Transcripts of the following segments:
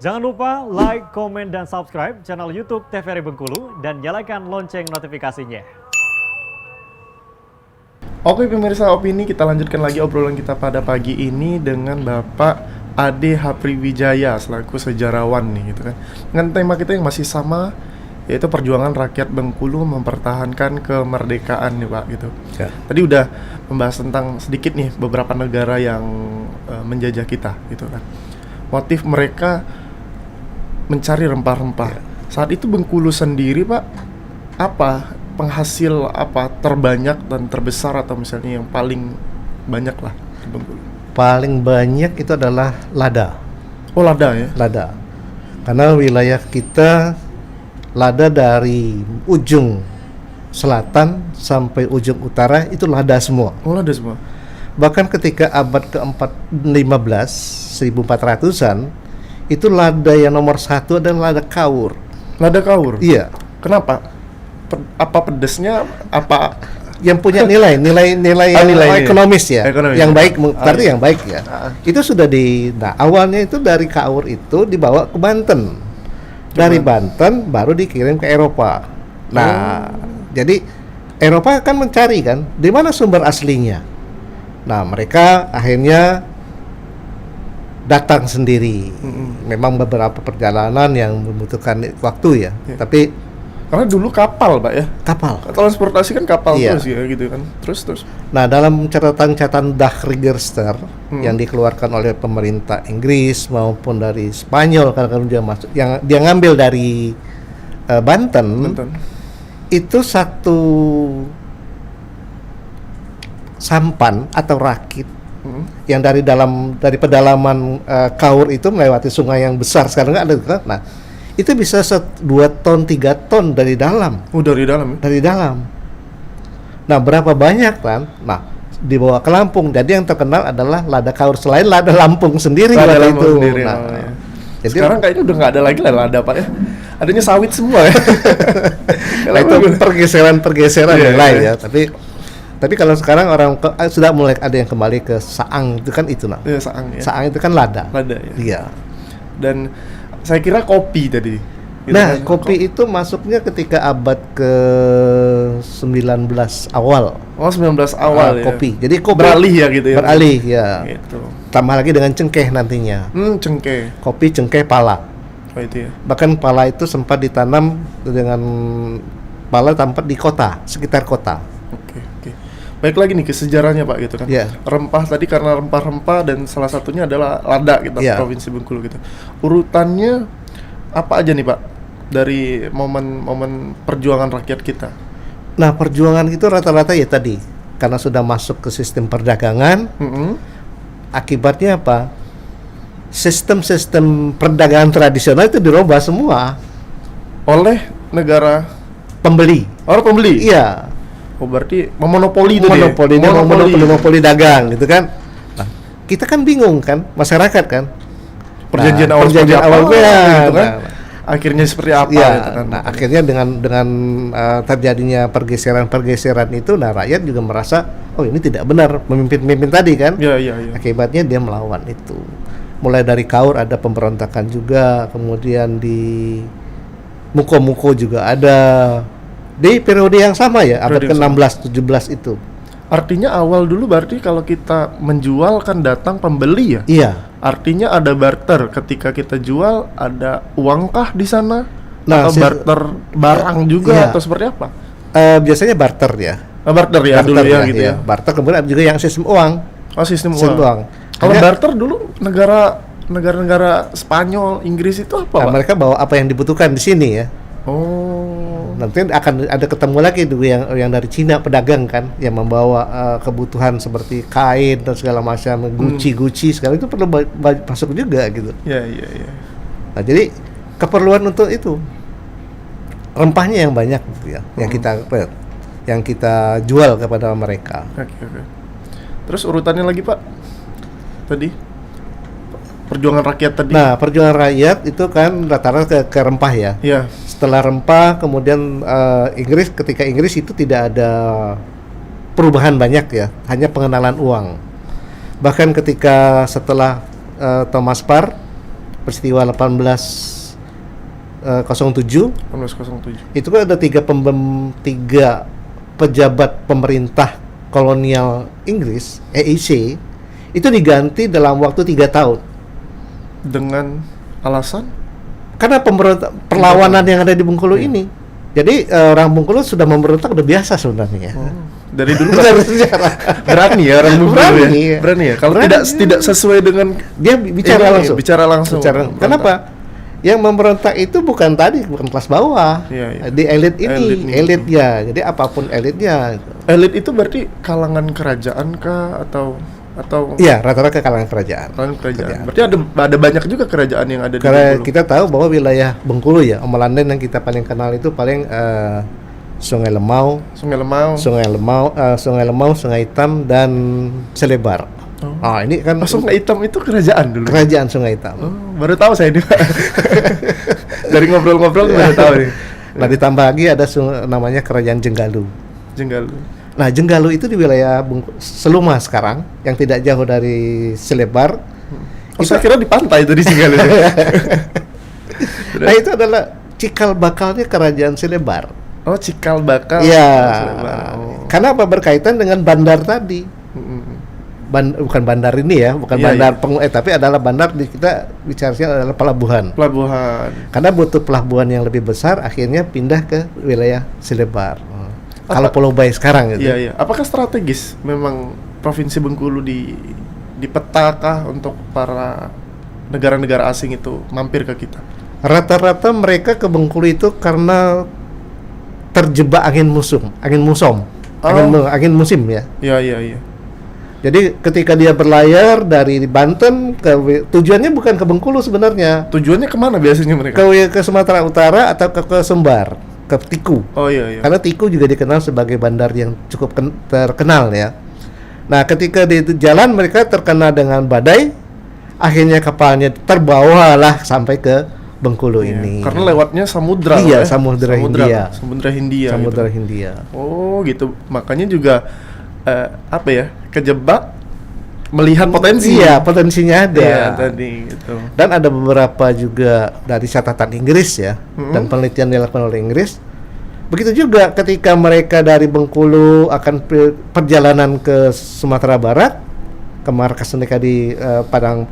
Jangan lupa like, komen, dan subscribe channel YouTube TVRI Bengkulu dan nyalakan lonceng notifikasinya. Oke pemirsa Opini, kita lanjutkan lagi obrolan kita pada pagi ini dengan Bapak Ade Hapriwijaya selaku sejarawan nih gitu kan. Dengan tema kita yang masih sama, yaitu perjuangan rakyat Bengkulu mempertahankan kemerdekaan nih Pak gitu. Ya. Tadi udah membahas tentang sedikit nih beberapa negara yang menjajah kita gitu kan. Motif mereka mencari rempah-rempah. Ya. Saat itu Bengkulu sendiri Pak, apa penghasil apa terbanyak dan terbesar atau misalnya yang paling banyak lah di Bengkulu? Paling banyak itu adalah lada. Oh lada ya? Lada. Karena wilayah kita lada dari ujung selatan sampai ujung utara itu lada semua. Oh lada semua. Bahkan ketika abad ke-15, 1400-an, itu lada yang nomor satu adalah lada kaur. Lada kaur? Iya. Kenapa? Apa pedesnya? Apa Yang punya nilai ekonomis ya, Ekonomis, yang ya. baik, berarti Iya. yang baik ya. Itu sudah awalnya itu dari kaur itu dibawa ke Banten, dari Banten baru dikirim ke Eropa. Nah, jadi Eropa kan mencari kan, di mana sumber aslinya. Nah, mereka akhirnya datang sendiri. Memang beberapa perjalanan yang membutuhkan waktu ya, Iya. tapi karena dulu kapal Pak ya? kapal. Transportasi kan kapal Iya. terus ya gitu kan. Terus. Nah, dalam catatan Dagregister yang dikeluarkan oleh pemerintah Inggris maupun dari Spanyol, karena dia masuk, yang dia ngambil dari Banten, Banten. itu satu sampan atau rakit yang dari pedalaman Kaur itu melewati sungai yang besar, sekarang nggak ada kan? Nah, itu bisa 2 ton 3 ton dari dalam. Oh dari dalam ya? Dari dalam. Nah, berapa banyak kan? Nah, dibawa ke Lampung. Jadi yang terkenal adalah lada Kaur, selain lada Lampung sendiri Lada waktu Lampung itu. sendiri, Nah, oh, ya. jadi Sekarang kayaknya udah nggak ada lagi lah lada Pak ya? Adanya sawit semua ya? nah, itu pergeseran Iya, yang lain iya. ya. Tapi kalau sekarang orang sudah mulai ada yang kembali ke Saang, itu kan itu nah. Iya saang ya? Saang itu kan lada. Lada ya? Iya. Dan saya kira kopi tadi. Gitu Nah, kan? kopi itu masuknya ketika abad ke-19 awal. Oh 19 awal ya? Kopi. Jadi kopi beralih ya gitu ya? Beralih ya. Gitu. Tambah lagi dengan cengkeh nantinya. Cengkeh. Kopi, cengkeh, pala. Oh itu ya? Bahkan pala itu sempat ditanam dengan pala tampak di kota, sekitar kota. Oke. Baik lagi nih ke sejarahnya Pak gitu kan. Iya. Rempah tadi karena rempah-rempah dan salah satunya adalah lada gitu, Iya. Provinsi Bengkulu gitu. Urutannya apa aja nih Pak dari momen-momen perjuangan rakyat kita? Nah, perjuangan itu rata-rata ya tadi karena sudah masuk ke sistem perdagangan, akibatnya apa? Sistem perdagangan tradisional itu dirubah semua Oleh negara pembeli. orang pembeli. Iya. Oh berarti memonopoli itu monopoli dagang gitu kan. Nah, kita kan bingung kan, masyarakat kan. Perjanjian Nah, awal seperti apa, gitu kan. Nah, Akhirnya seperti apa ya, gitu kan. nah akhirnya dengan terjadinya pergeseran itu, nah rakyat juga merasa oh ini tidak benar pemimpin tadi kan. Iya. Akibatnya dia melawan itu. Mulai dari Kaur ada pemberontakan juga, kemudian di Muko juga ada di periode yang sama ya, abad ke-16 17 itu. Artinya awal dulu berarti kalau kita menjual kan datang pembeli ya? Iya. Artinya ada barter, ketika kita jual ada uangkah di sana? Nah, atau barter barang juga iya. atau seperti apa? Biasanya barter ya. Barter ya dulu ya gitu ya. Barter, kemudian ada juga yang sistem uang. Oh sistem Sistem uang. uang. Kalau Hanya- barter dulu negara-negara Spanyol, Inggris itu apa Nah, Pak? mereka bawa apa yang dibutuhkan di sini ya. Oh. Nanti akan ada ketemu lagi dulu yang dari Cina pedagang kan, yang membawa kebutuhan seperti kain dan segala macam, Gucci segala itu perlu masuk juga gitu. Ya. Nah, jadi keperluan untuk itu rempahnya yang banyak gitu ya, yang kita jual kepada mereka. Oke. Terus urutannya lagi Pak? Tadi perjuangan rakyat tadi. Nah, perjuangan rakyat itu kan rata-rata ke rempah ya. Iya. Setelah rempah, kemudian ketika Inggris itu tidak ada perubahan banyak ya, hanya pengenalan uang. Bahkan ketika setelah Thomas Parr peristiwa 1807 1807. itu kan ada tiga pejabat pemerintah kolonial Inggris EIC itu diganti dalam waktu 3 tahun Dengan alasan? karena perlawanan yang ada di Bengkulu ini. Jadi orang Bengkulu sudah memberontak udah biasa sebenarnya. Dari dulu Dari sejarah. berani ya orang Bengkulu Berani, ya. ya. Berani ya. Kalau Berani. tidak sesuai dengan Dia bicara ini, langsung. Bicara langsung. Bicara. Kenapa? Yang memberontak itu bukan kelas bawah. Iya, iya. Di elit ini, Elit nih. ya. Jadi apapun elitnya. Elit itu berarti kalangan kerajaan kah atau Iya, rata-rata ke kalangan kerajaan. kalangan kerajaan? Berarti ada banyak juga kerajaan yang ada di Karena Bengkulu. kita tahu bahwa wilayah Bengkulu ya, Omelanden yang kita paling kenal itu paling Sungai Lemau, Sungai Lemau. Sungai Lemau, Sungai Hitam dan Selebar. Oh, ini kan Sungai Hitam itu kerajaan dulu. kerajaan Sungai Hitam. Oh, baru tahu saya ini, Pak. Dari ngobrol-ngobrol baru tahu nih. Nah, ditambah lagi ada namanya Kerajaan Jenggalu. Jenggalu. Nah, Jenggalu itu di wilayah Seluma sekarang, yang tidak jauh dari Selebar. Oh, saya kira di pantai itu di Jenggalu. Nah, itu adalah cikal bakalnya Kerajaan Selebar. Oh, Cikal Bakal. Iya. Oh. Karena apa berkaitan dengan bandar tadi. Bukan bandar ini ya, bukan Iya, bandar tapi adalah bandar kita bicaranya adalah pelabuhan. Pelabuhan. Karena butuh pelabuhan yang lebih besar, akhirnya pindah ke wilayah Selebar. Kalau Pulau Bayi sekarang gitu. Iya, iya. Apakah strategis memang Provinsi Bengkulu di peta kah untuk para negara-negara asing itu mampir ke kita? Rata-rata mereka ke Bengkulu itu karena terjebak angin musim, angin musim ya. Iya, iya, iya. Jadi ketika dia berlayar dari Banten tujuannya bukan ke Bengkulu sebenarnya, Tujuannya kemana biasanya mereka? ke Sumatera Utara atau ke Sumbar, ke Tiku. Oh iya, iya. Karena Tiku juga dikenal sebagai bandar yang cukup terkenal ya. Nah, ketika di jalan mereka terkena dengan badai, akhirnya kapalnya terbawalah sampai ke Bengkulu Iya, ini. karena lewatnya samudra. Iya, ya? Samudra Hindia. Samudra Hindia. Samudra gitu. Hindia. Oh, gitu. Makanya juga apa ya? Kejebak melihat potensi. Iya, potensinya ada. Iya, tadi gitu. Dan ada beberapa juga dari catatan Inggris ya, dan penelitian dilakukan oleh Inggris. Begitu juga ketika mereka dari Bengkulu akan perjalanan ke Sumatera Barat, ke markas mereka di Padang,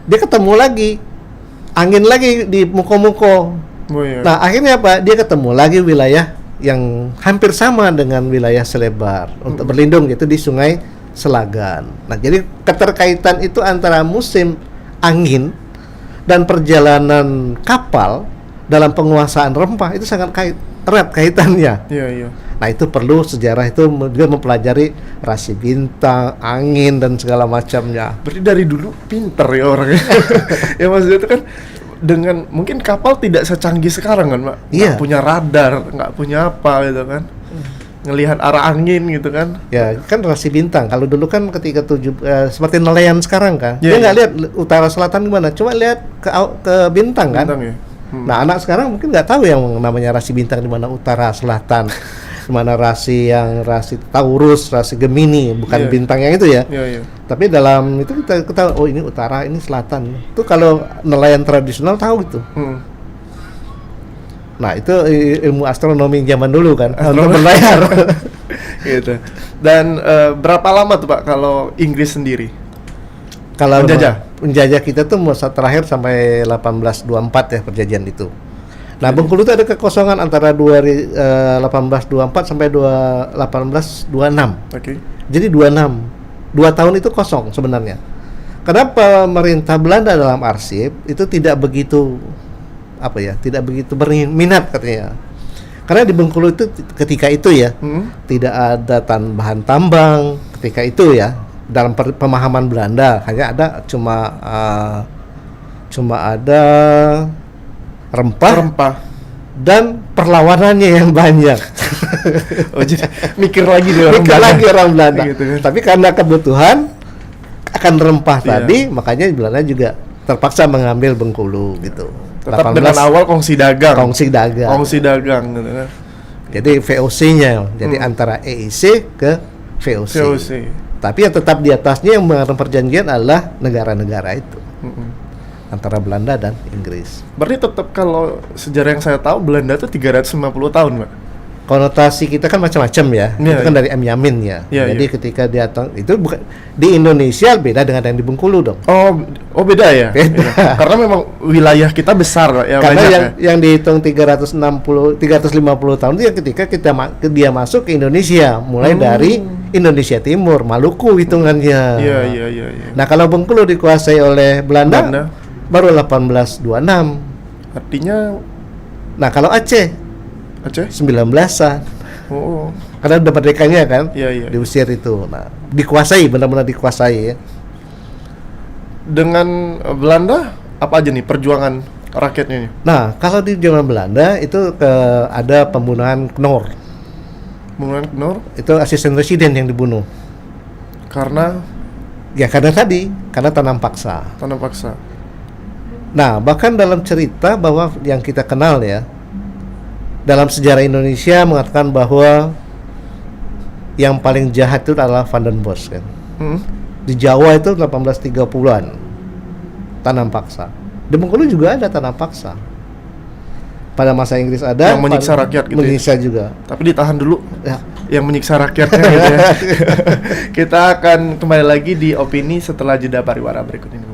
dia ketemu lagi angin lagi di Muko-Muko. Oh, iya. Nah, akhirnya apa? Dia ketemu lagi wilayah yang hampir sama dengan wilayah Selebar untuk berlindung gitu di Sungai Selagan. Nah, jadi keterkaitan itu antara musim angin dan perjalanan kapal dalam penguasaan rempah itu sangat erat kaitannya. Iya, iya. Nah, itu perlu sejarah itu juga mempelajari rasi bintang, angin dan segala macamnya. Berarti dari dulu pinter ya orangnya. Ya maksudnya itu kan dengan mungkin kapal tidak secanggih sekarang kan, Pak. Iya. Nggak punya radar, nggak punya apa gitu kan. Ngelihat arah angin gitu kan. Ya, kan rasi bintang. Kalau dulu kan ketika seperti nelayan sekarang kan, Iya, dia nggak iya. lihat utara selatan gimana, cuma lihat ke bintang kan. Bintang ya. Nah, anak sekarang mungkin nggak tahu yang namanya rasi bintang di mana utara, selatan, di mana rasi Taurus, rasi Gemini, bukan Iya. bintang yang itu ya. Iya, iya. Tapi dalam itu kita tahu, oh ini utara, ini selatan. Itu kalau nelayan tradisional tahu gitu. Nah, itu ilmu astronomi zaman dulu kan, untuk berlayar. Gitu. Dan berapa lama tuh Pak kalau Inggris sendiri? Kalau Menjajah kita tuh masa terakhir sampai 1824 ya perjanjian itu. Nah, Bengkulu itu ada kekosongan antara 1824 sampai 1826. Oke. Jadi 2 tahun itu kosong sebenarnya. Karena pemerintah Belanda dalam arsip itu tidak begitu berminat katanya. Karena di Bengkulu itu ketika itu ya tidak ada bahan tambang ketika itu ya. Dalam pemahaman Belanda hanya ada cuma ada rempah dan perlawanannya yang banyak. Oh, jadi mikir lagi deh orang Mikir Belanda. lagi orang Belanda. Gitu kan. Tapi karena kebutuhan akan rempah Iya. tadi, makanya Belanda juga terpaksa mengambil Bengkulu gitu. Tetap dengan awal kongsi dagang. Kongsi dagang. Kongsi dagang gitu kan. Jadi VOC-nya, jadi antara EIC ke VOC. VOC. Tapi yang tetap di atasnya yang mengenai perjanjian adalah negara-negara itu. antara Belanda dan Inggris. Berarti tetap kalau sejarah yang saya tahu Belanda tuh 350 tahun, Pak. Konotasi kita kan macam-macam ya. Iya, Itu kan iya. dari Yamin ya. Iya, Jadi iya. ketika dia itu bukan di Indonesia beda dengan yang di Bengkulu dong. Oh beda ya? Beda. Karena memang wilayah kita besar ya, Karena banyak yang dihitung 350 tahun itu ya ketika dia masuk ke Indonesia, mulai dari Indonesia Timur, Maluku hitungannya. Iya. Nah, kalau Bengkulu dikuasai oleh Belanda, Belanda. baru 1826. Artinya Nah, kalau Aceh Aceh? 19-an. Oh. Karena udah merdekanya kan, Iya. diusir itu. Nah, dikuasai, benar-benar dikuasai ya. Dengan Belanda apa aja nih perjuangan rakyatnya nih? Nah, kalau di zaman Belanda itu ada pembunuhan Knor. Pembunuhan Knor Itu asisten presiden yang dibunuh. karena Ya karena tanam paksa. tanam paksa. Nah, bahkan dalam cerita bahwa yang kita kenal ya, dalam sejarah Indonesia mengatakan bahwa yang paling jahat itu adalah Van den Bosch kan. Di Jawa itu 1830-an tanam paksa. Di Bengkulu juga ada tanam paksa. Pada masa Inggris ada Yang menyiksa rakyat gitu ya? menyiksa juga. Tapi ditahan dulu Ya. yang menyiksa rakyatnya gitu ya. Kita akan kembali lagi di opini setelah jeda pariwara berikut ini.